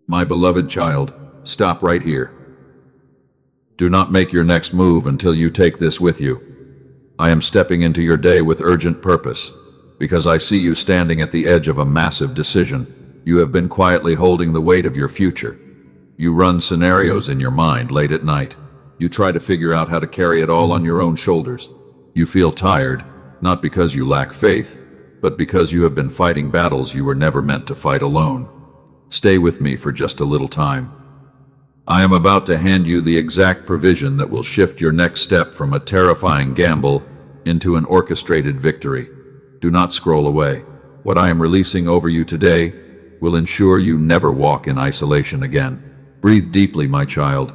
My beloved child, stop right here. Do not make your next move until you take this with you. I am stepping into your day with urgent purpose, because I see you standing at the edge of a massive decision. You have been quietly holding the weight of your future. You run scenarios in your mind late at night. You try to figure out how to carry it all on your own shoulders. You feel tired, not because you lack faith, but because you have been fighting battles you were never meant to fight alone. Stay with me for just a little time. I am about to hand you the exact provision that will shift your next step from a terrifying gamble into an orchestrated victory. Do not scroll away. What I am releasing over you today will ensure you never walk in isolation again. Breathe deeply, my child.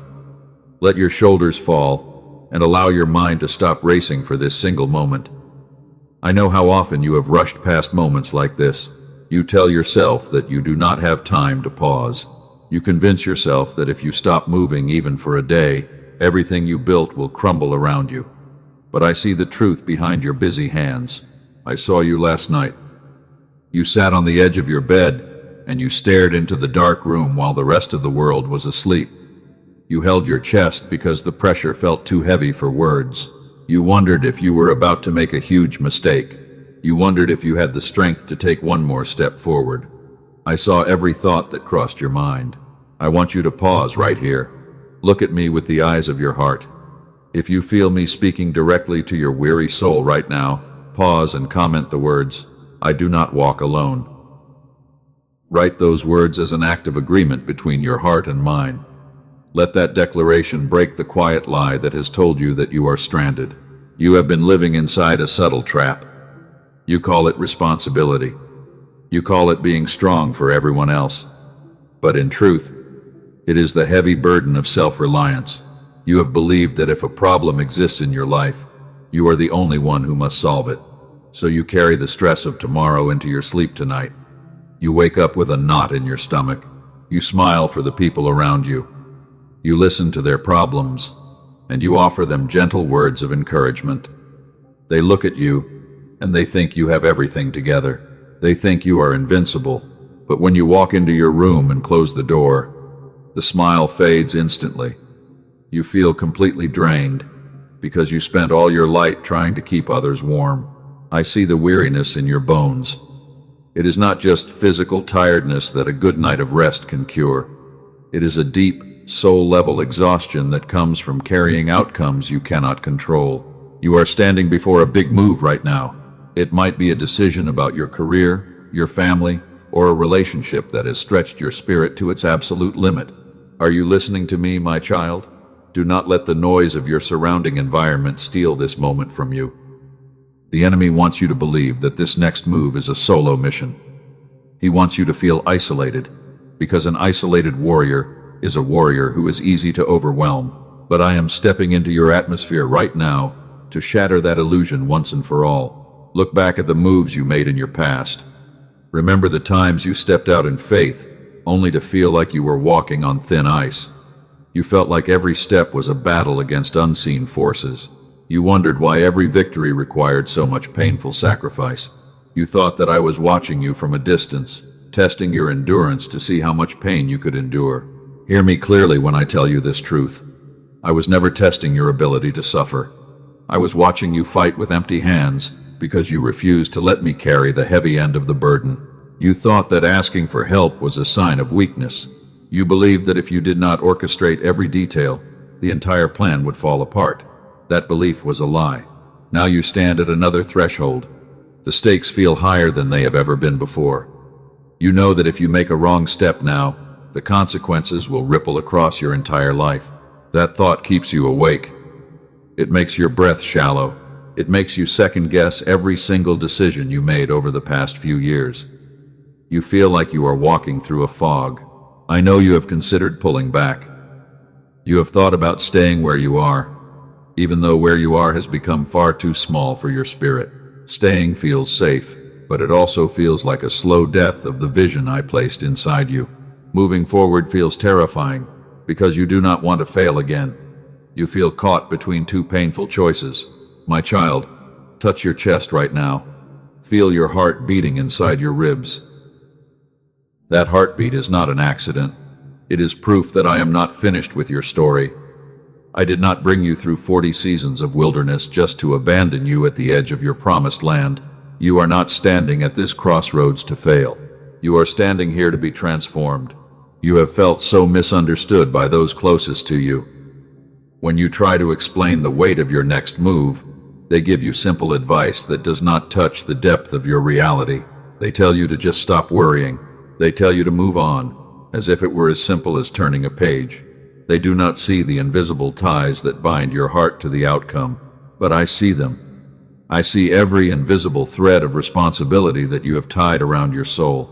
Let your shoulders fall and allow your mind to stop racing for this single moment. I know how often you have rushed past moments like this. You tell yourself that you do not have time to pause. You convince yourself that if you stop moving even for a day, everything you built will crumble around you. But I see the truth behind your busy hands. I saw you last night. You sat on the edge of your bed, and you stared into the dark room while the rest of the world was asleep. You held your chest because the pressure felt too heavy for words. You wondered if you were about to make a huge mistake. You wondered if you had the strength to take one more step forward. I saw every thought that crossed your mind. I want you to pause right here. Look at me with the eyes of your heart. If you feel me speaking directly to your weary soul right now, pause and comment the words, "I do not walk alone." Write those words as an act of agreement between your heart and mine. Let that declaration break the quiet lie that has told you that you are stranded. You have been living inside a subtle trap. You call it responsibility. You call it being strong for everyone else. But in truth, it is the heavy burden of self-reliance. You have believed that if a problem exists in your life, you are the only one who must solve it. So you carry the stress of tomorrow into your sleep tonight. You wake up with a knot in your stomach. You smile for the people around you. You listen to their problems, and you offer them gentle words of encouragement. They look at you, and they think you have everything together. They think you are invincible. But when you walk into your room and close the door, the smile fades instantly. You feel completely drained because you spent all your light trying to keep others warm. I see the weariness in your bones. It is not just physical tiredness that a good night of rest can cure. It is a deep, soul-level exhaustion that comes from carrying outcomes you cannot control. You are standing before a big move right now. It might be a decision about your career, your family, or a relationship that has stretched your spirit to its absolute limit. Are you listening to me, my child? Do not let the noise of your surrounding environment steal this moment from you. The enemy wants you to believe that this next move is a solo mission. He wants you to feel isolated, because an isolated warrior is a warrior who is easy to overwhelm. But I am stepping into your atmosphere right now to shatter that illusion once and for all. Look back at the moves you made in your past. Remember the times you stepped out in faith, only to feel like you were walking on thin ice. You felt like every step was a battle against unseen forces. You wondered why every victory required so much painful sacrifice. You thought that I was watching you from a distance, testing your endurance to see how much pain you could endure. Hear me clearly when I tell you this truth. I was never testing your ability to suffer. I was watching you fight with empty hands because you refused to let me carry the heavy end of the burden. You thought that asking for help was a sign of weakness. You believed that if you did not orchestrate every detail, the entire plan would fall apart. That belief was a lie. Now you stand at another threshold. The stakes feel higher than they have ever been before. You know that if you make a wrong step now, the consequences will ripple across your entire life. That thought keeps you awake. It makes your breath shallow. It makes you second-guess every single decision you made over the past few years. You feel like you are walking through a fog. I know you have considered pulling back. You have thought about staying where you are, even though where you are has become far too small for your spirit. Staying feels safe, but it also feels like a slow death of the vision I placed inside you. Moving forward feels terrifying because you do not want to fail again. You feel caught between two painful choices. My child, touch your chest right now. Feel your heart beating inside your ribs. That heartbeat is not an accident. It is proof that I am not finished with your story. I did not bring you through 40 seasons of wilderness just to abandon you at the edge of your promised land. You are not standing at this crossroads to fail. You are standing here to be transformed. You have felt so misunderstood by those closest to you. When you try to explain the weight of your next move, they give you simple advice that does not touch the depth of your reality. They tell you to just stop worrying. They tell you to move on, as if it were as simple as turning a page. They do not see the invisible ties that bind your heart to the outcome, but I see them. I see every invisible thread of responsibility that you have tied around your soul.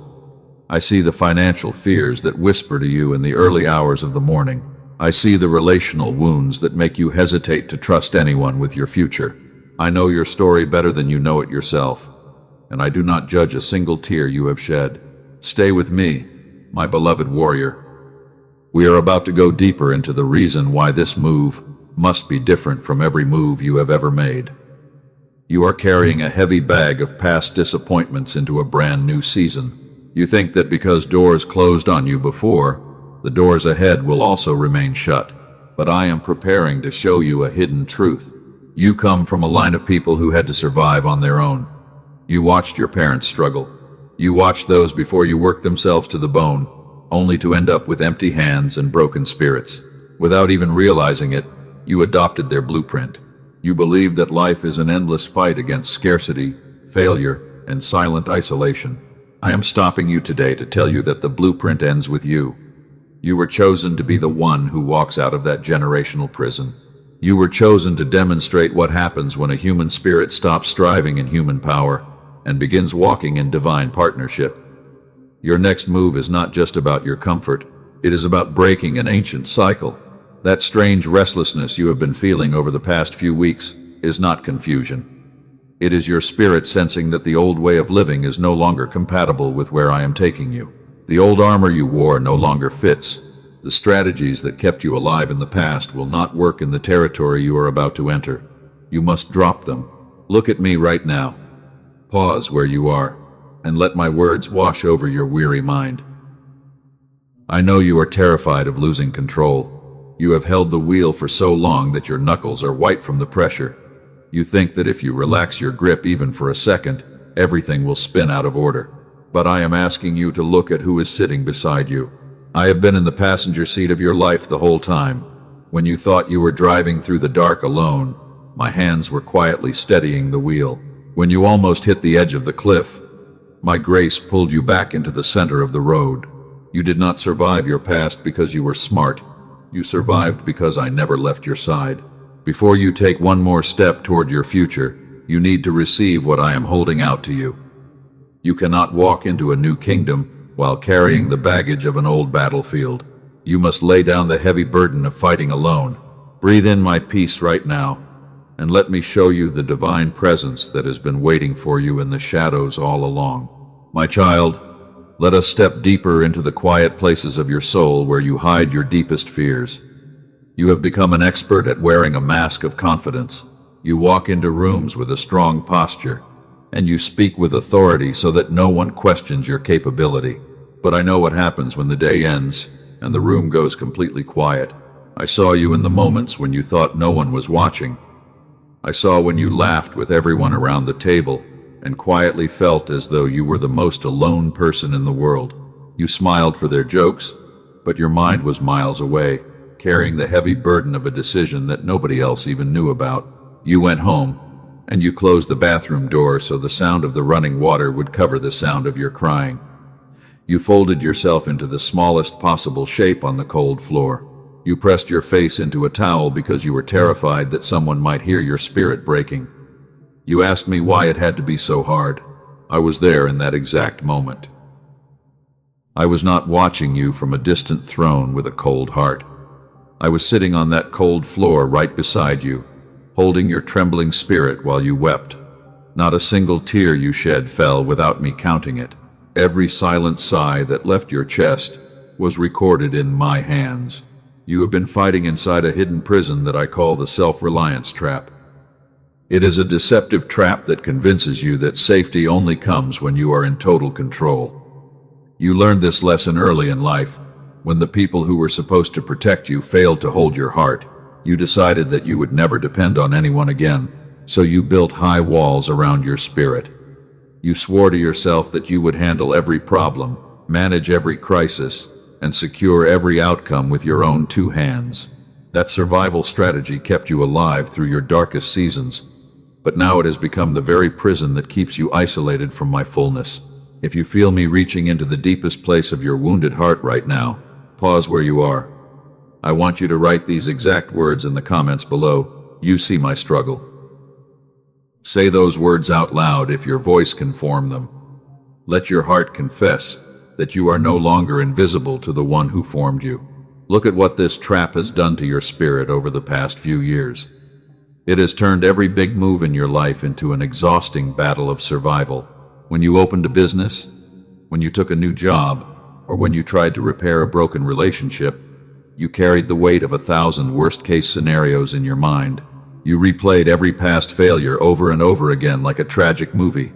I see the financial fears that whisper to you in the early hours of the morning. I see the relational wounds that make you hesitate to trust anyone with your future. I know your story better than you know it yourself, and I do not judge a single tear you have shed. Stay with me, my beloved warrior. We are about to go deeper into the reason why this move must be different from every move you have ever made. You are carrying a heavy bag of past disappointments into a brand new season. You think that because doors closed on you before, the doors ahead will also remain shut. But I am preparing to show you a hidden truth. You come from a line of people who had to survive on their own. You watched your parents struggle. You watched those before you worked themselves to the bone, only to end up with empty hands and broken spirits. Without even realizing it, you adopted their blueprint. You believe that life is an endless fight against scarcity, failure, and silent isolation. I am stopping you today to tell you that the blueprint ends with you. You were chosen to be the one who walks out of that generational prison. You were chosen to demonstrate what happens when a human spirit stops striving in human power and begins walking in divine partnership. Your next move is not just about your comfort. It is about breaking an ancient cycle. That strange restlessness you have been feeling over the past few weeks is not confusion. It is your spirit sensing that the old way of living is no longer compatible with where I am taking you. The old armor you wore no longer fits. The strategies that kept you alive in the past will not work in the territory you are about to enter. You must drop them. Look at me right now. Pause where you are, and let my words wash over your weary mind. I know you are terrified of losing control. You have held the wheel for so long that your knuckles are white from the pressure. You think that if you relax your grip even for a second, everything will spin out of order. But I am asking you to look at who is sitting beside you. I have been in the passenger seat of your life the whole time. When you thought you were driving through the dark alone, my hands were quietly steadying the wheel. When you almost hit the edge of the cliff, my grace pulled you back into the center of the road. You did not survive your past because you were smart. You survived because I never left your side. Before you take one more step toward your future, you need to receive what I am holding out to you. You cannot walk into a new kingdom while carrying the baggage of an old battlefield. You must lay down the heavy burden of fighting alone. Breathe in my peace right now, and let me show you the divine presence that has been waiting for you in the shadows all along. My child, let us step deeper into the quiet places of your soul where you hide your deepest fears. You have become an expert at wearing a mask of confidence. You walk into rooms with a strong posture, and you speak with authority so that no one questions your capability. But I know what happens when the day ends and the room goes completely quiet. I saw you in the moments when you thought no one was watching. I saw when you laughed with everyone around the table and quietly felt as though you were the most alone person in the world. You smiled for their jokes, but your mind was miles away, carrying the heavy burden of a decision that nobody else even knew about. You went home, and you closed the bathroom door so the sound of the running water would cover the sound of your crying. You folded yourself into the smallest possible shape on the cold floor. You pressed your face into a towel because you were terrified that someone might hear your spirit breaking. You asked me why it had to be so hard. I was there in that exact moment. I was not watching you from a distant throne with a cold heart. I was sitting on that cold floor right beside you, holding your trembling spirit while you wept. Not a single tear you shed fell without me counting it. Every silent sigh that left your chest was recorded in my hands. You have been fighting inside a hidden prison that I call the self-reliance trap. It is a deceptive trap that convinces you that safety only comes when you are in total control. You learned this lesson early in life, When the people who were supposed to protect you failed to hold your heart, you decided that you would never depend on anyone again, so you built high walls around your spirit. You swore to yourself that you would handle every problem, manage every crisis, and secure every outcome with your own two hands. That survival strategy kept you alive through your darkest seasons, but now it has become the very prison that keeps you isolated from my fullness. If you feel me reaching into the deepest place of your wounded heart right now, pause where you are. I want you to write these exact words in the comments below. You see my struggle. Say those words out loud if your voice can form them. Let your heart confess that you are no longer invisible to the one who formed you. Look at what this trap has done to your spirit over the past few years. It has turned every big move in your life into an exhausting battle of survival. When you opened a business, when you took a new job, or when you tried to repair a broken relationship, you carried the weight of 1,000 worst-case scenarios in your mind. You replayed every past failure over and over again like a tragic movie.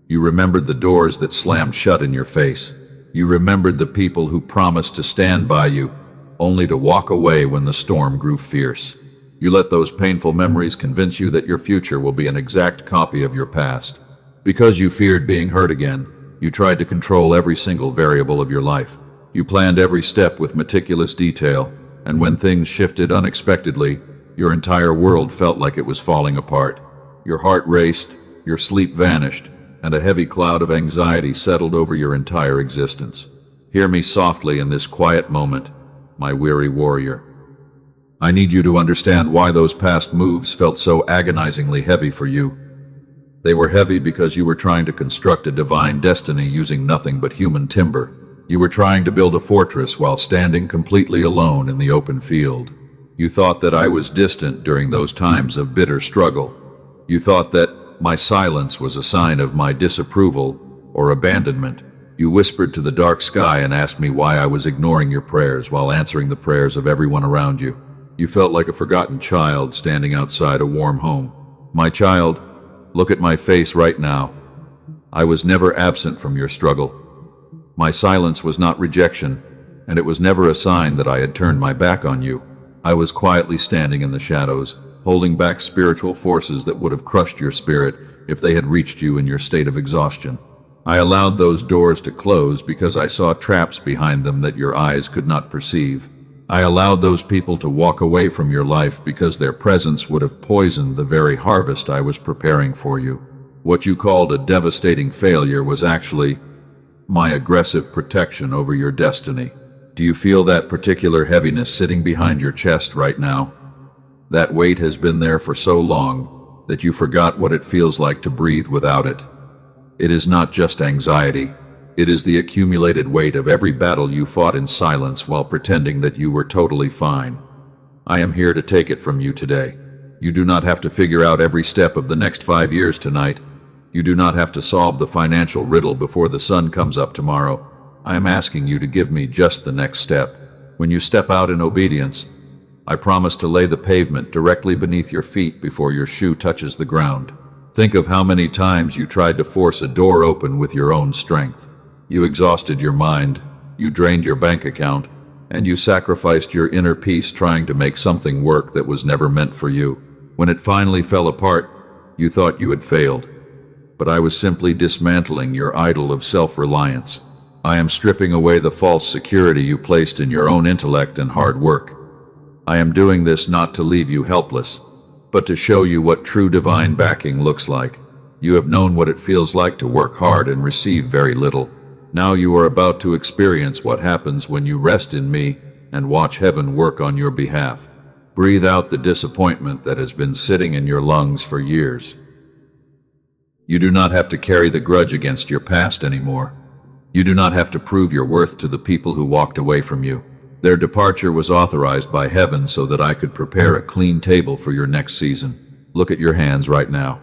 You remembered the doors that slammed shut in your face. You remembered the people who promised to stand by you, only to walk away when the storm grew fierce. You let those painful memories convince you that your future will be an exact copy of your past. Because you feared being hurt again, you tried to control every single variable of your life. You planned every step with meticulous detail, and when things shifted unexpectedly, your entire world felt like it was falling apart. Your heart raced, your sleep vanished, and a heavy cloud of anxiety settled over your entire existence. Hear me softly in this quiet moment, my weary warrior. I need you to understand why those past moves felt so agonizingly heavy for you. They were heavy because you were trying to construct a divine destiny using nothing but human timber. You were trying to build a fortress while standing completely alone in the open field. You thought that I was distant during those times of bitter struggle. You thought that my silence was a sign of my disapproval or abandonment. You whispered to the dark sky and asked me why I was ignoring your prayers while answering the prayers of everyone around you. You felt like a forgotten child standing outside a warm home. My child, look at my face right now. I was never absent from your struggle. My silence was not rejection, and it was never a sign that I had turned my back on you. I was quietly standing in the shadows, holding back spiritual forces that would have crushed your spirit if they had reached you in your state of exhaustion. I allowed those doors to close because I saw traps behind them that your eyes could not perceive. I allowed those people to walk away from your life because their presence would have poisoned the very harvest I was preparing for you. What you called a devastating failure was actually my aggressive protection over your destiny. Do you feel that particular heaviness sitting behind your chest right now? That weight has been there for so long that you forgot what it feels like to breathe without it. It is not just anxiety. It is the accumulated weight of every battle you fought in silence while pretending that you were totally fine. I am here to take it from you today. You do not have to figure out every step of the next 5 years tonight. You do not have to solve the financial riddle before the sun comes up tomorrow. I am asking you to give me just the next step. When you step out in obedience, I promise to lay the pavement directly beneath your feet before your shoe touches the ground. Think of how many times you tried to force a door open with your own strength. You exhausted your mind, you drained your bank account, and you sacrificed your inner peace trying to make something work that was never meant for you. When it finally fell apart, you thought you had failed. But I was simply dismantling your idol of self-reliance. I am stripping away the false security you placed in your own intellect and hard work. I am doing this not to leave you helpless, but to show you what true divine backing looks like. You have known what it feels like to work hard and receive very little. Now you are about to experience what happens when you rest in me and watch heaven work on your behalf. Breathe out the disappointment that has been sitting in your lungs for years. You do not have to carry the grudge against your past anymore. You do not have to prove your worth to the people who walked away from you. Their departure was authorized by heaven so that I could prepare a clean table for your next season. Look at your hands right now.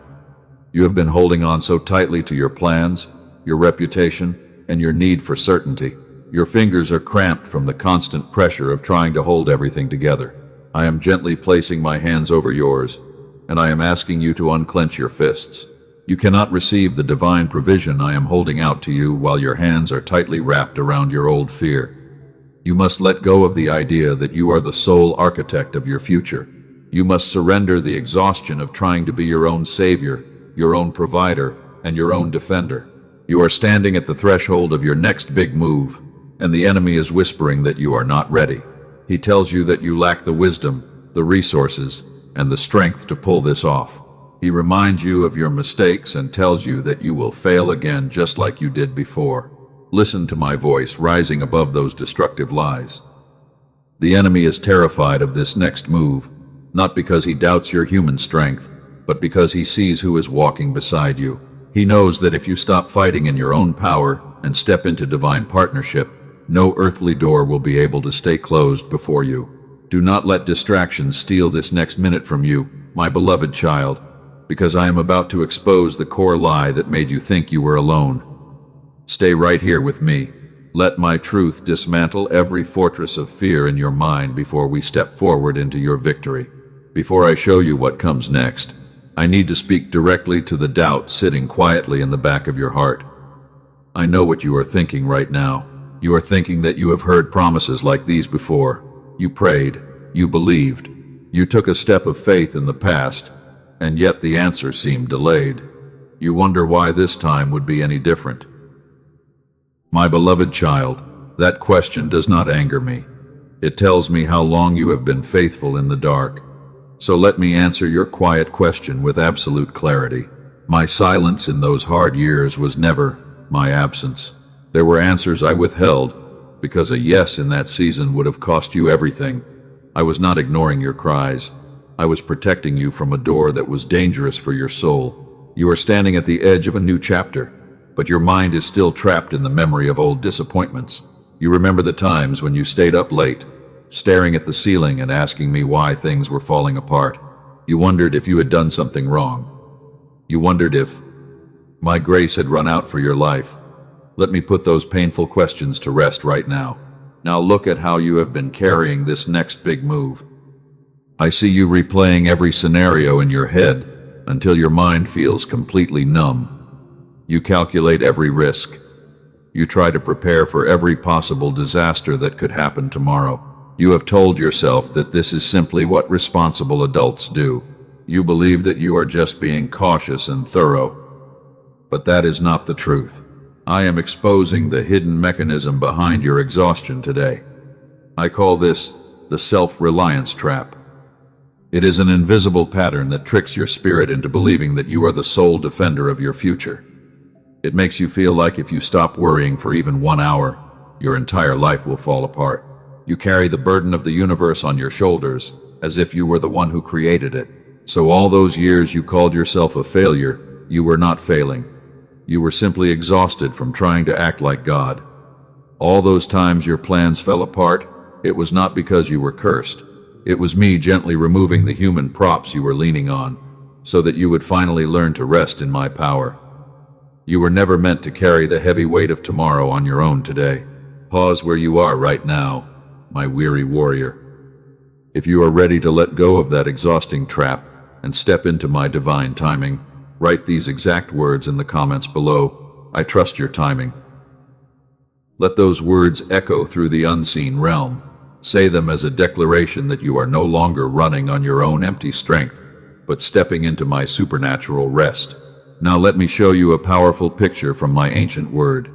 You have been holding on so tightly to your plans, your reputation, and your need for certainty. Your fingers are cramped from the constant pressure of trying to hold everything together. I am gently placing my hands over yours, and I am asking you to unclench your fists. You cannot receive the divine provision I am holding out to you while your hands are tightly wrapped around your old fear. You must let go of the idea that you are the sole architect of your future. You must surrender the exhaustion of trying to be your own savior, your own provider, and your own defender. You are standing at the threshold of your next big move, and the enemy is whispering that you are not ready. He tells you that you lack the wisdom, the resources, and the strength to pull this off. He reminds you of your mistakes and tells you that you will fail again just like you did before. Listen to my voice rising above those destructive lies. The enemy is terrified of this next move, not because he doubts your human strength, but because he sees who is walking beside you. He knows that if you stop fighting in your own power and step into divine partnership, no earthly door will be able to stay closed before you. Do not let distractions steal this next minute from you, my beloved child, because I am about to expose the core lie that made you think you were alone. Stay right here with me. Let my truth dismantle every fortress of fear in your mind before we step forward into your victory. Before I show you what comes next, I need to speak directly to the doubt sitting quietly in the back of your heart. I know what you are thinking right now. You are thinking that you have heard promises like these before. You prayed, you believed, you took a step of faith in the past, and yet the answer seemed delayed. You wonder why this time would be any different. My beloved child, that question does not anger me. It tells me how long you have been faithful in the dark. So let me answer your quiet question with absolute clarity. My silence in those hard years was never my absence. There were answers I withheld, because a yes in that season would have cost you everything. I was not ignoring your cries. I was protecting you from a door that was dangerous for your soul. You are standing at the edge of a new chapter, but your mind is still trapped in the memory of old disappointments. You remember the times when you stayed up late, staring at the ceiling and asking me why things were falling apart. You wondered if you had done something wrong. You wondered if my grace had run out for your life. Let me put those painful questions to rest right now. Now look at how you have been carrying this next big move. I see you replaying every scenario in your head until your mind feels completely numb. You calculate every risk. You try to prepare for every possible disaster that could happen tomorrow. You have told yourself that this is simply what responsible adults do. You believe that you are just being cautious and thorough. But that is not the truth. I am exposing the hidden mechanism behind your exhaustion today. I call this the self-reliance trap. It is an invisible pattern that tricks your spirit into believing that you are the sole defender of your future. It makes you feel like if you stop worrying for even 1 hour, your entire life will fall apart. You carry the burden of the universe on your shoulders, as if you were the one who created it. So all those years you called yourself a failure, you were not failing. You were simply exhausted from trying to act like God. All those times your plans fell apart, it was not because you were cursed. It was me gently removing the human props you were leaning on, so that you would finally learn to rest in my power. You were never meant to carry the heavy weight of tomorrow on your own today. Pause where you are right now, my weary warrior. If you are ready to let go of that exhausting trap and step into my divine timing, write these exact words in the comments below. I trust your timing. Let those words echo through the unseen realm. Say them as a declaration that you are no longer running on your own empty strength, but stepping into my supernatural rest. Now let me show you a powerful picture from my ancient word.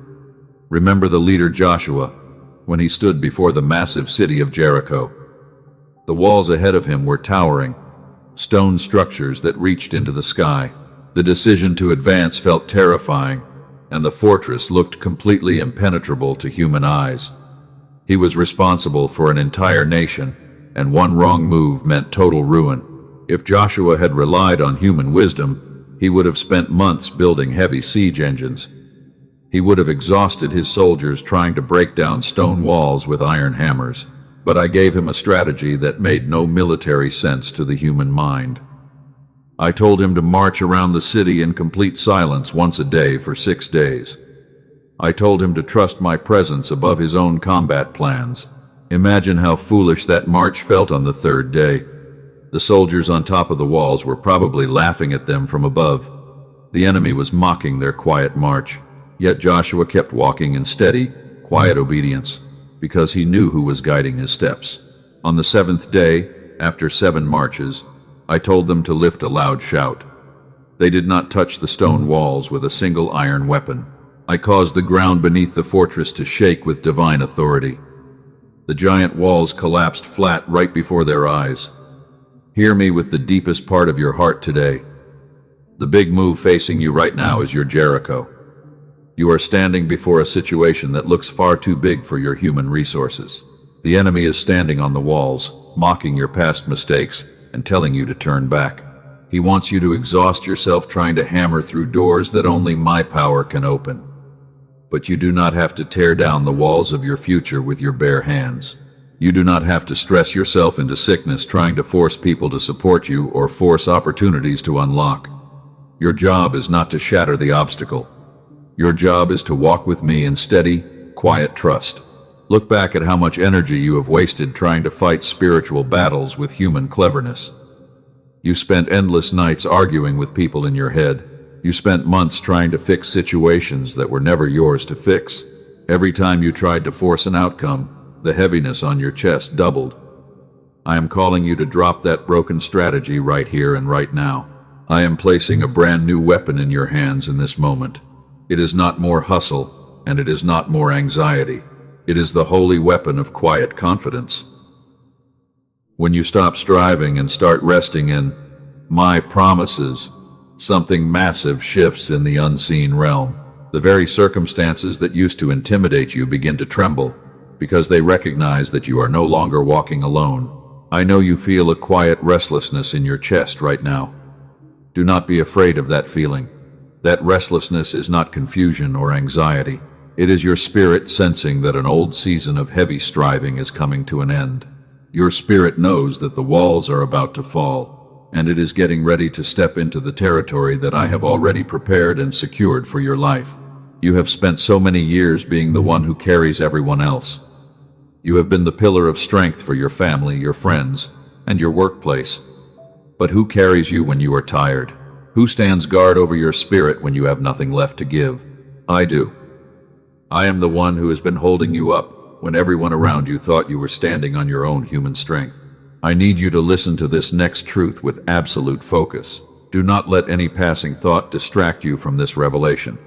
Remember the leader Joshua, when he stood before the massive city of Jericho. The walls ahead of him were towering, stone structures that reached into the sky. The decision to advance felt terrifying, and the fortress looked completely impenetrable to human eyes. He was responsible for an entire nation, and one wrong move meant total ruin. If Joshua had relied on human wisdom, he would have spent months building heavy siege engines. He would have exhausted his soldiers trying to break down stone walls with iron hammers. But I gave him a strategy that made no military sense to the human mind. I told him to march around the city in complete silence once a day for 6 days. I told him to trust my presence above his own combat plans. Imagine how foolish that march felt on the 3rd day. The soldiers on top of the walls were probably laughing at them from above. The enemy was mocking their quiet march, yet Joshua kept walking in steady, quiet obedience. because he knew who was guiding his steps. On the seventh day, after 7 marches, I told them to lift a loud shout. They did not touch the stone walls with a single iron weapon. I caused the ground beneath the fortress to shake with divine authority. The giant walls collapsed flat right before their eyes. Hear me with the deepest part of your heart today. The big move facing you right now is your Jericho. You are standing before a situation that looks far too big for your human resources. The enemy is standing on the walls, mocking your past mistakes and telling you to turn back. He wants you to exhaust yourself trying to hammer through doors that only my power can open. But you do not have to tear down the walls of your future with your bare hands. You do not have to stress yourself into sickness trying to force people to support you or force opportunities to unlock. Your job is not to shatter the obstacle. Your job is to walk with me in steady, quiet trust. Look back at how much energy you have wasted trying to fight spiritual battles with human cleverness. You spent endless nights arguing with people in your head. You spent months trying to fix situations that were never yours to fix. Every time you tried to force an outcome, the heaviness on your chest doubled. I am calling you to drop that broken strategy right here and right now. I am placing a brand new weapon in your hands in this moment. It is not more hustle, and it is not more anxiety. It is the holy weapon of quiet confidence. When you stop striving and start resting in my promises, something massive shifts in the unseen realm. The very circumstances that used to intimidate you begin to tremble because they recognize that you are no longer walking alone. I know you feel a quiet restlessness in your chest right now. Do not be afraid of that feeling. That restlessness is not confusion or anxiety. It is your spirit sensing that an old season of heavy striving is coming to an end. Your spirit knows that the walls are about to fall, and it is getting ready to step into the territory that I have already prepared and secured for your life. You have spent so many years being the one who carries everyone else. You have been the pillar of strength for your family, your friends, and your workplace. But who carries you when you are tired? Who stands guard over your spirit when you have nothing left to give? I do. I am the one who has been holding you up when everyone around you thought you were standing on your own human strength. I need you to listen to this next truth with absolute focus. Do not let any passing thought distract you from this revelation.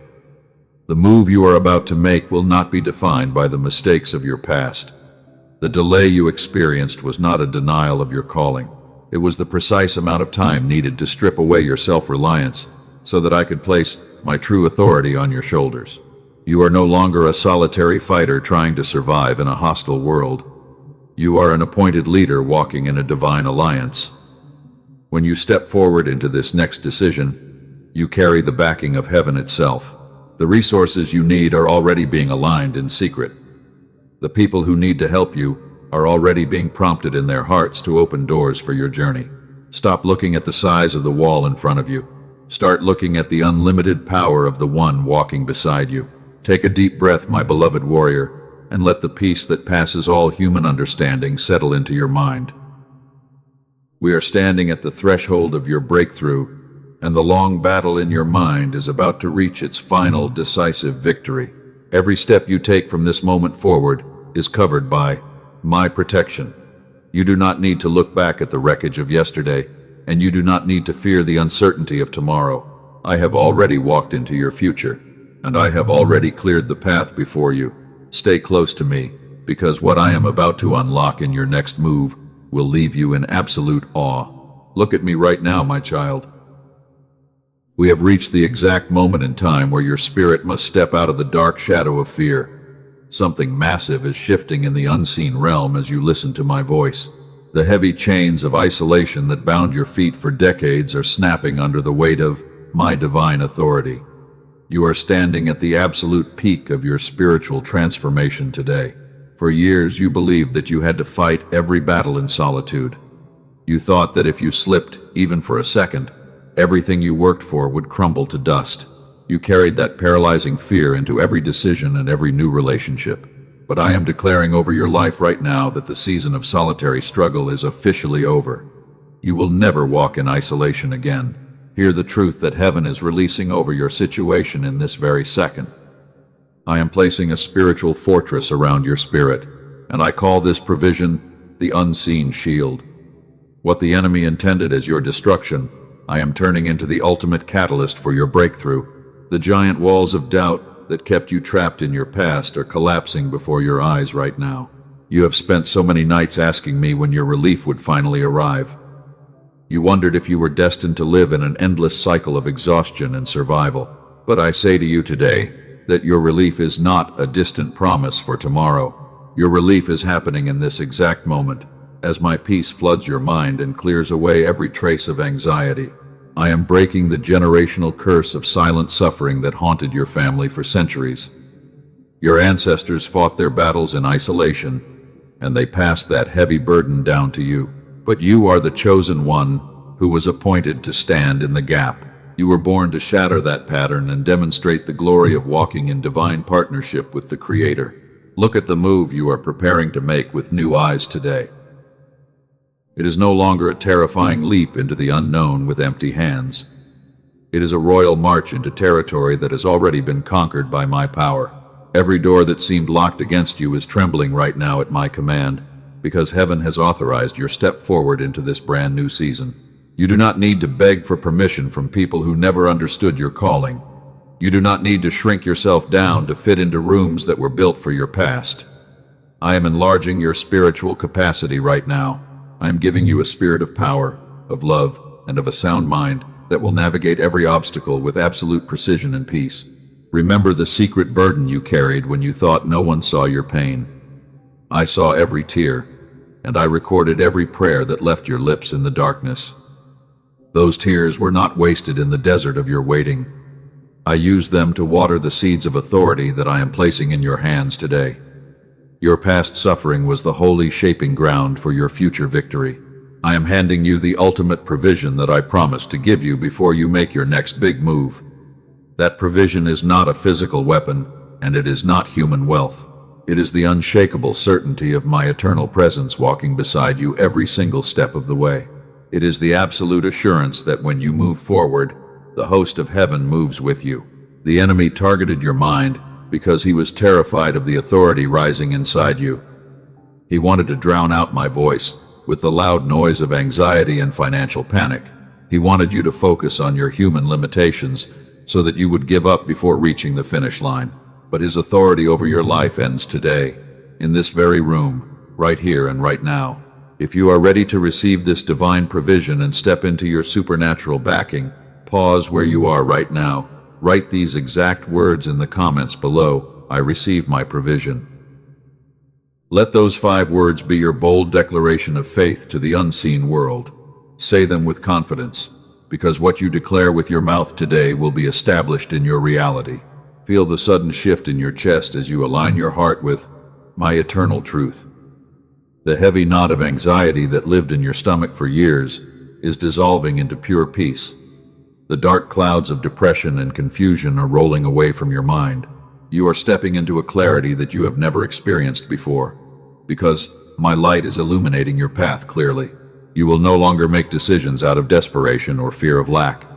The move you are about to make will not be defined by the mistakes of your past. The delay you experienced was not a denial of your calling. It was the precise amount of time needed to strip away your self-reliance so that I could place my true authority on your shoulders. You are no longer a solitary fighter trying to survive in a hostile world. You are an appointed leader walking in a divine alliance. When you step forward into this next decision, you carry the backing of heaven itself. The resources you need are already being aligned in secret. The people who need to help you are already being prompted in their hearts to open doors for your journey. Stop looking at the size of the wall in front of you. Start looking at the unlimited power of the one walking beside you. Take a deep breath, my beloved warrior, and let the peace that passes all human understanding settle into your mind. We are standing at the threshold of your breakthrough, and the long battle in your mind is about to reach its final decisive victory. Every step you take from this moment forward is covered by my protection. You do not need to look back at the wreckage of yesterday, and you do not need to fear the uncertainty of tomorrow. I have already walked into your future, and I have already cleared the path before you. Stay close to me, because what I am about to unlock in your next move will leave you in absolute awe. Look at me right now, my child. We have reached the exact moment in time where your spirit must step out of the dark shadow of fear. Something massive is shifting in the unseen realm as you listen to my voice. The heavy chains of isolation that bound your feet for decades are snapping under the weight of my divine authority. You are standing at the absolute peak of your spiritual transformation today. For years you believed that you had to fight every battle in solitude. You thought that if you slipped, even for a second, everything you worked for would crumble to dust. You carried that paralyzing fear into every decision and every new relationship. But I am declaring over your life right now that the season of solitary struggle is officially over. You will never walk in isolation again. Hear the truth that heaven is releasing over your situation in this very second. I am placing a spiritual fortress around your spirit, and I call this provision the unseen shield. What the enemy intended as your destruction, I am turning into the ultimate catalyst for your breakthrough. The giant walls of doubt that kept you trapped in your past are collapsing before your eyes right now. You have spent so many nights asking me when your relief would finally arrive. You wondered if you were destined to live in an endless cycle of exhaustion and survival. But I say to you today that your relief is not a distant promise for tomorrow. Your relief is happening in this exact moment, as my peace floods your mind and clears away every trace of anxiety. I am breaking the generational curse of silent suffering that haunted your family for centuries. Your ancestors fought their battles in isolation, and they passed that heavy burden down to you. But you are the chosen one who was appointed to stand in the gap. You were born to shatter that pattern and demonstrate the glory of walking in divine partnership with the Creator. Look at the move you are preparing to make with new eyes today. It is no longer a terrifying leap into the unknown with empty hands. It is a royal march into territory that has already been conquered by my power. Every door that seemed locked against you is trembling right now at my command, because heaven has authorized your step forward into this brand new season. You do not need to beg for permission from people who never understood your calling. You do not need to shrink yourself down to fit into rooms that were built for your past. I am enlarging your spiritual capacity right now. I am giving you a spirit of power, of love, and of a sound mind that will navigate every obstacle with absolute precision and peace. Remember the secret burden you carried when you thought no one saw your pain. I saw every tear, and I recorded every prayer that left your lips in the darkness. Those tears were not wasted in the desert of your waiting. I used them to water the seeds of authority that I am placing in your hands today. Your past suffering was the holy shaping ground for your future victory. I am handing you the ultimate provision that I promised to give you before you make your next big move. That provision is not a physical weapon, and it is not human wealth. It is the unshakable certainty of my eternal presence walking beside you every single step of the way. It is the absolute assurance that when you move forward, the host of heaven moves with you. The enemy targeted your mind because he was terrified of the authority rising inside you. He wanted to drown out my voice with the loud noise of anxiety and financial panic. He wanted you to focus on your human limitations so that you would give up before reaching the finish line. But his authority over your life ends today, in this very room, right here and right now. If you are ready to receive this divine provision and step into your supernatural backing, pause where you are right now. Write these exact words in the comments below. I receive my provision. Let those 5 words be your bold declaration of faith to the unseen world. Say them with confidence, because what you declare with your mouth today will be established in your reality. Feel the sudden shift in your chest as you align your heart with my eternal truth. The heavy knot of anxiety that lived in your stomach for years is dissolving into pure peace. The dark clouds of depression and confusion are rolling away from your mind. You are stepping into a clarity that you have never experienced before, because my light is illuminating your path clearly. You will no longer make decisions out of desperation or fear of lack.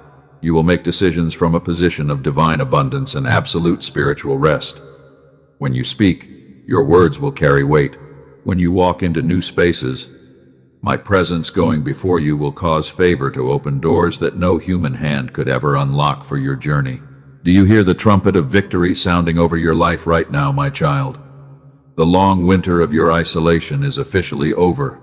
You will make decisions from a position of divine abundance and absolute spiritual rest. When you speak, your words will carry weight. When you walk into new spaces, my presence going before you will cause favor to open doors that no human hand could ever unlock for your journey. Do you hear the trumpet of victory sounding over your life right now, my child? The long winter of your isolation is officially over.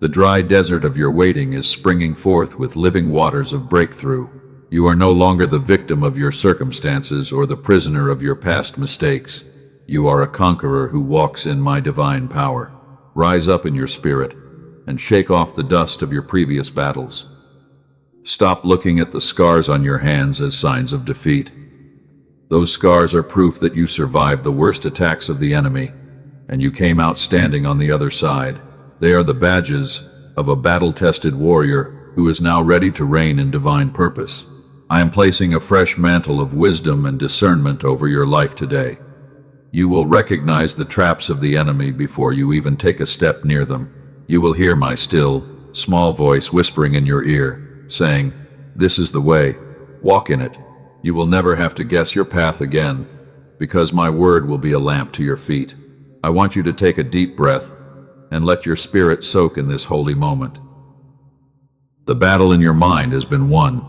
The dry desert of your waiting is springing forth with living waters of breakthrough. You are no longer the victim of your circumstances or the prisoner of your past mistakes. You are a conqueror who walks in my divine power. Rise up in your spirit and shake off the dust of your previous battles. Stop looking at the scars on your hands as signs of defeat. Those scars are proof that you survived the worst attacks of the enemy, and you came out standing on the other side. They are the badges of a battle-tested warrior who is now ready to reign in divine purpose. I am placing a fresh mantle of wisdom and discernment over your life today. You will recognize the traps of the enemy before you even take a step near them. You will hear my still, small voice whispering in your ear, saying, "This is the way, walk in it." You will never have to guess your path again, because my word will be a lamp to your feet, I want you to take a deep breath and let your spirit soak in this holy moment. The battle in your mind has been won.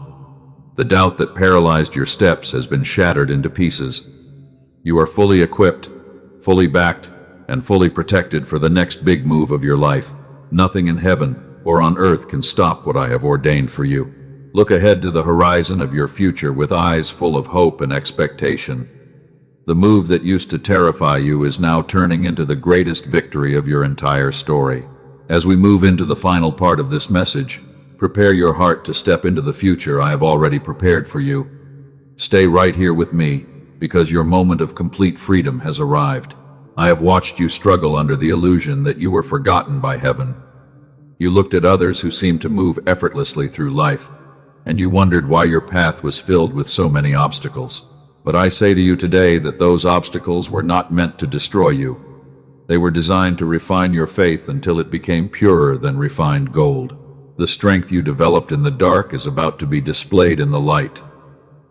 The doubt that paralyzed your steps has been shattered into pieces. You are fully equipped, fully backed, and fully protected for the next big move of your life. Nothing in heaven or on earth can stop what I have ordained for you. Look ahead to the horizon of your future with eyes full of hope and expectation. The move that used to terrify you is now turning into the greatest victory of your entire story. As we move into the final part of this message, prepare your heart to step into the future I have already prepared for you. Stay right here with me, because your moment of complete freedom has arrived. I have watched you struggle under the illusion that you were forgotten by heaven. You looked at others who seemed to move effortlessly through life, and you wondered why your path was filled with so many obstacles. But I say to you today that those obstacles were not meant to destroy you. They were designed to refine your faith until it became purer than refined gold. The strength you developed in the dark is about to be displayed in the light.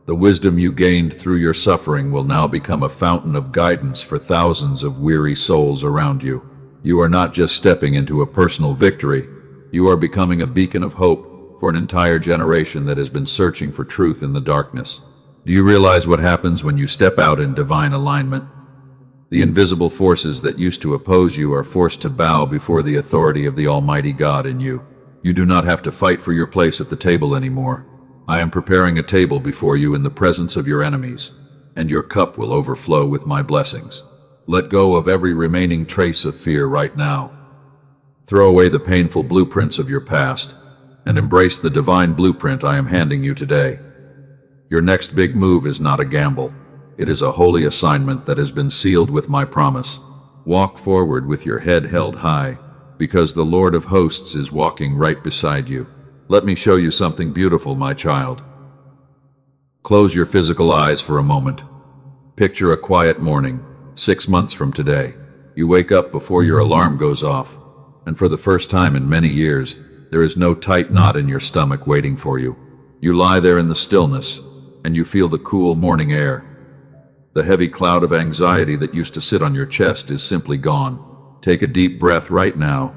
The wisdom you gained through your suffering will now become a fountain of guidance for thousands of weary souls around you. You are not just stepping into a personal victory, you are becoming a beacon of hope for an entire generation that has been searching for truth in the darkness. Do you realize what happens when you step out in divine alignment? The invisible forces that used to oppose you are forced to bow before the authority of the Almighty God in you. You do not have to fight for your place at the table anymore. I am preparing a table before you in the presence of your enemies, and your cup will overflow with my blessings. Let go of every remaining trace of fear right now. Throw away the painful blueprints of your past, and embrace the divine blueprint I am handing you today. Your next big move is not a gamble. It is a holy assignment that has been sealed with my promise. Walk forward with your head held high, because the Lord of hosts is walking right beside you. Let me show you something beautiful, my child. Close your physical eyes for a moment. Picture a quiet morning, 6 months from today. You wake up before your alarm goes off, and for the first time in many years, there is no tight knot in your stomach waiting for you. You lie there in the stillness, and you feel the cool morning air. The heavy cloud of anxiety that used to sit on your chest is simply gone. Take a deep breath right now.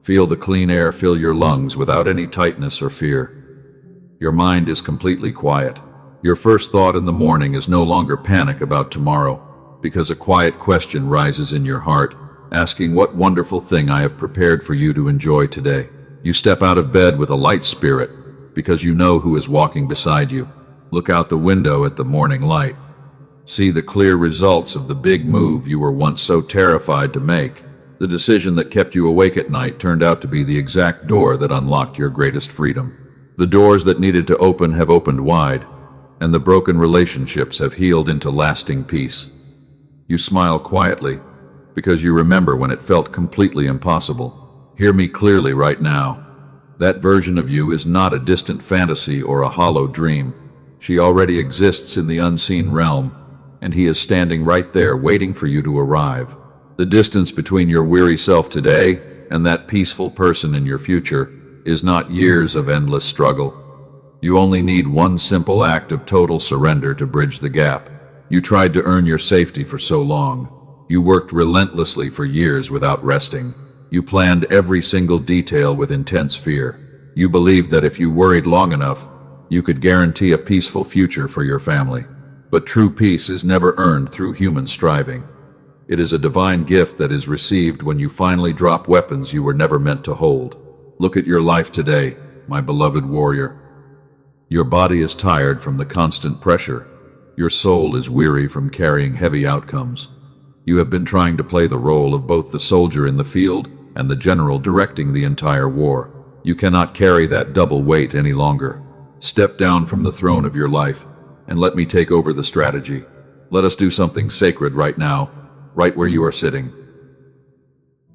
Feel the clean air fill your lungs without any tightness or fear. Your mind is completely quiet. Your first thought in the morning is no longer panic about tomorrow, because a quiet question rises in your heart, asking what wonderful thing I have prepared for you to enjoy today. You step out of bed with a light spirit, because you know who is walking beside you. Look out the window at the morning light. See the clear results of the big move you were once so terrified to make. The decision that kept you awake at night turned out to be the exact door that unlocked your greatest freedom. The doors that needed to open have opened wide, and the broken relationships have healed into lasting peace. You smile quietly, because you remember when it felt completely impossible. Hear me clearly right now. That version of you is not a distant fantasy or a hollow dream. She already exists in the unseen realm, and he is standing right there waiting for you to arrive. The distance between your weary self today and that peaceful person in your future is not years of endless struggle. You only need one simple act of total surrender to bridge the gap. You tried to earn your safety for so long. You worked relentlessly for years without resting. You planned every single detail with intense fear. You believed that if you worried long enough, you could guarantee a peaceful future for your family. But true peace is never earned through human striving. It is a divine gift that is received when you finally drop weapons you were never meant to hold. Look at your life today, my beloved warrior. Your body is tired from the constant pressure. Your soul is weary from carrying heavy outcomes. You have been trying to play the role of both the soldier in the field and the general directing the entire war. You cannot carry that double weight any longer. Step down from the throne of your life, and let me take over the strategy. Let us do something sacred right now, right where you are sitting.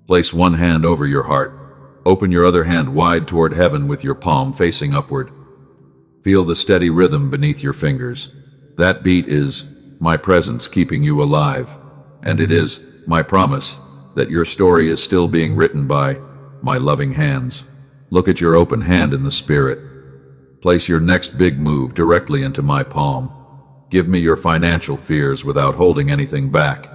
Place one hand over your heart. Open your other hand wide toward heaven with your palm facing upward. Feel the steady rhythm beneath your fingers. That beat is my presence keeping you alive, and it is my promise that your story is still being written by my loving hands. Look at your open hand in the spirit. Place your next big move directly into my palm. Give me your financial fears without holding anything back.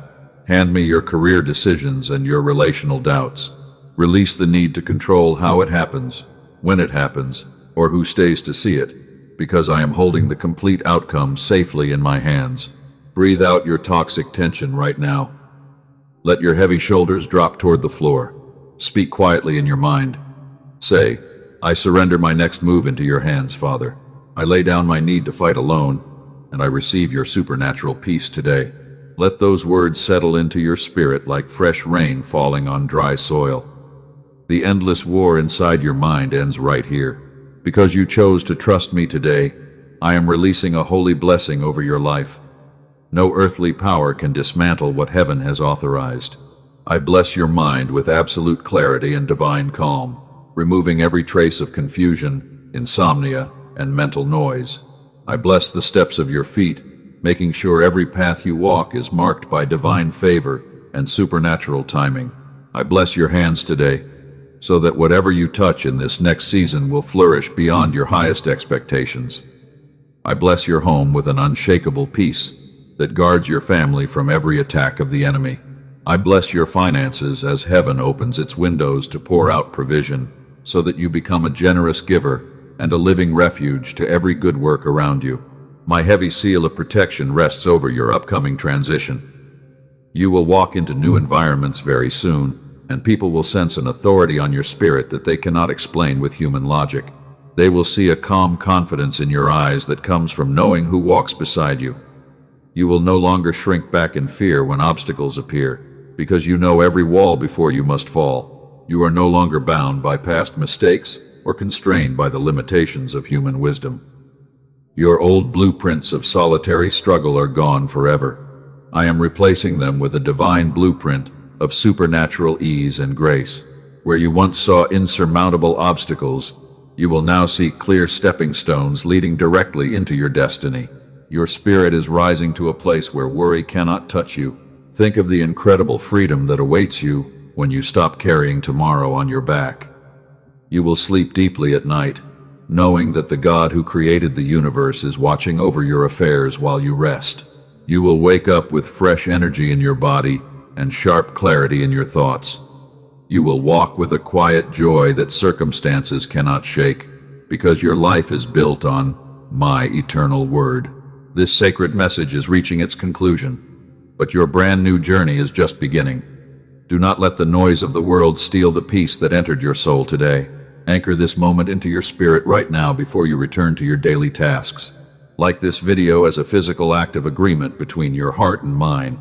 Hand me your career decisions and your relational doubts. Release the need to control how it happens, when it happens, or who stays to see it, because I am holding the complete outcome safely in my hands. Breathe out your toxic tension right now. Let your heavy shoulders drop toward the floor. Speak quietly in your mind. Say, I surrender my next move into your hands, Father. I lay down my need to fight alone, and I receive your supernatural peace today. Let those words settle into your spirit like fresh rain falling on dry soil. The endless war inside your mind ends right here. Because you chose to trust me today, I am releasing a holy blessing over your life. No earthly power can dismantle what heaven has authorized. I bless your mind with absolute clarity and divine calm, removing every trace of confusion, insomnia, and mental noise. I bless the steps of your feet, making sure every path you walk is marked by divine favor and supernatural timing. I bless your hands today, so that whatever you touch in this next season will flourish beyond your highest expectations. I bless your home with an unshakable peace that guards your family from every attack of the enemy. I bless your finances as heaven opens its windows to pour out provision, so that you become a generous giver and a living refuge to every good work around you. My heavy seal of protection rests over your upcoming transition. You will walk into new environments very soon, and people will sense an authority on your spirit that they cannot explain with human logic. They will see a calm confidence in your eyes that comes from knowing who walks beside you. You will no longer shrink back in fear when obstacles appear, because you know every wall before you must fall. You are no longer bound by past mistakes or constrained by the limitations of human wisdom. Your old blueprints of solitary struggle are gone forever. I am replacing them with a divine blueprint of supernatural ease and grace. Where you once saw insurmountable obstacles, you will now see clear stepping stones leading directly into your destiny. Your spirit is rising to a place where worry cannot touch you. Think of the incredible freedom that awaits you when you stop carrying tomorrow on your back. You will sleep deeply at night, knowing that the God who created the universe is watching over your affairs while you rest. You will wake up with fresh energy in your body and sharp clarity in your thoughts. You will walk with a quiet joy that circumstances cannot shake, because your life is built on my eternal word. This sacred message is reaching its conclusion, but your brand new journey is just beginning. Do not let the noise of the world steal the peace that entered your soul today. Anchor this moment into your spirit right now before you return to your daily tasks. Like this video as a physical act of agreement between your heart and mind.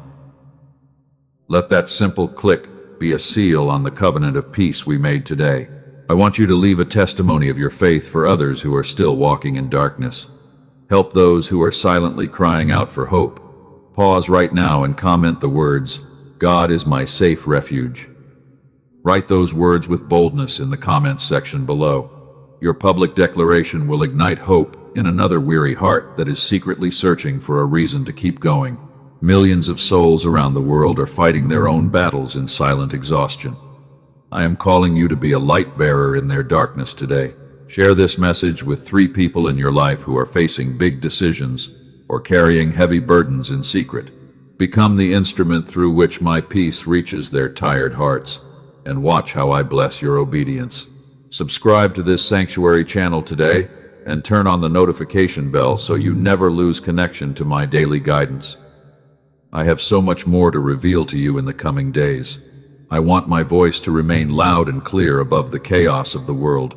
Let that simple click be a seal on the covenant of peace we made today. I want you to leave a testimony of your faith for others who are still walking in darkness. Help those who are silently crying out for hope. Pause right now and comment the words, God is my safe refuge. Write those words with boldness in the comments section below. Your public declaration will ignite hope in another weary heart that is secretly searching for a reason to keep going. Millions of souls around the world are fighting their own battles in silent exhaustion. I am calling you to be a light bearer in their darkness today. Share this message with 3 people in your life who are facing big decisions or carrying heavy burdens in secret. Become the instrument through which my peace reaches their tired hearts, and watch how I bless your obedience. Subscribe to this sanctuary channel today and turn on the notification bell so you never lose connection to my daily guidance. I have so much more to reveal to you in the coming days. I want my voice to remain loud and clear above the chaos of the world.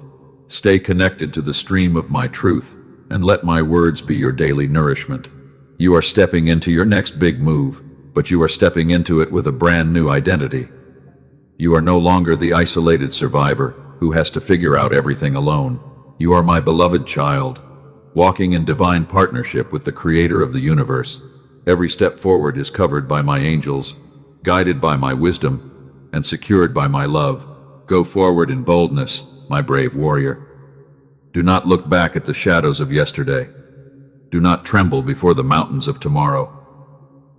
Stay connected to the stream of my truth, and let my words be your daily nourishment. You are stepping into your next big move, but you are stepping into it with a brand new identity. You are no longer the isolated survivor who has to figure out everything alone. You are my beloved child, walking in divine partnership with the Creator of the universe. Every step forward is covered by my angels, guided by my wisdom, and secured by my love. Go forward in boldness, my brave warrior. Do not look back at the shadows of yesterday. Do not tremble before the mountains of tomorrow.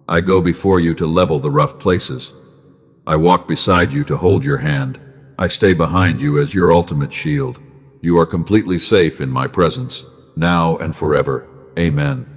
I go before you to level the rough places. I walk beside you to hold your hand. I stay behind you as your ultimate shield. You are completely safe in my presence, now and forever. Amen.